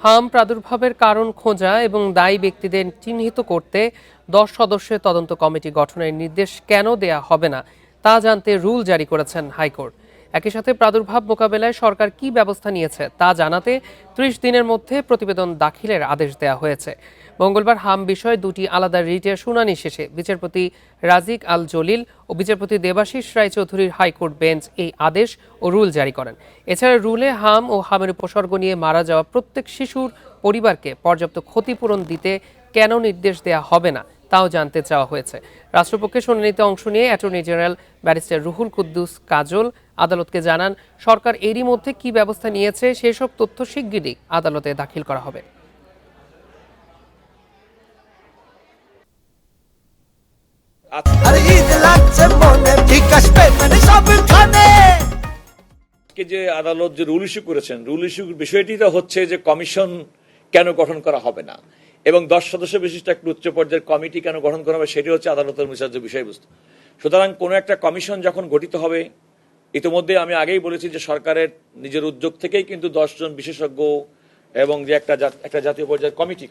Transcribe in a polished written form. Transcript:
হাম প্রাদুর্ভাবের কারণ খোঁজা এবং দায়ী ব্যক্তিদের চিহ্নিত করতে 10 সদস্যের তদন্ত কমিটি গঠনের নির্দেশ কেন দেয়া হবে না তা জানতে রুল জারি করেছেন হাইকোর্ট। একই সাথে প্রাদুর্ভাব মোকাবেলায় সরকার কি ব্যবস্থা নিয়েছে তা জানাতে 30 দিনের মধ্যে প্রতিবেদন দাখিলের আদেশ দেওয়া হয়েছে। মঙ্গলবার হাম বিষয়ে দুটি আলাদা রিটের শুনানি শেষে বিচারপতি রাজিক আল জলিল ও বিচারপতি দেবাশিস রায়চৌধুরীর হাইকোর্ট বেঞ্চ এই আদেশ ও রুল জারি করেন। এছাড়া রুলে হাম ও হামের উপসর্গ নিয়ে মারা যাওয়া প্রত্যেক শিশুর পরিবারকে পর্যাপ্ত ক্ষতিপূরণ দিতে কেন নির্দেশ দেওয়া হবে না তাও জানতে চাওয়া হয়েছে। রাষ্ট্রপক্ষে শুনানিতে অংশ নিয়ে attorney general barrister Ruhul Quddus Kajal আদালতকে জানান, সরকার এরই মধ্যে কি ব্যবস্থা নিয়েছে সেসব তথ্য শিগগিরই আদালতে দাখিল করা হবে। যে আদালত যে রুল ইস্যু করেছেন, রুল ইস্যুর বিষয়টিটা হচ্ছে যে কমিশন কেন গঠন করা হবে না এবং 10 সদস্য বিশিষ্ট একটা উচ্চ পর্যায়ের কমিটি কেন গঠন করা হবে সেটি হচ্ছে আদালতের বিচার্য বিষয়বস্তু। সুতরাং কোন একটা কমিশন যখন গঠিত হবে, ইতিমধ্যে আমি আগেই বলেছি যে সরকারের নিজের উদ্যোগ থেকেই কিন্তু 10 জন বিশেষজ্ঞ এবং যে একটা জাতীয় পর্যায়ের কমিটি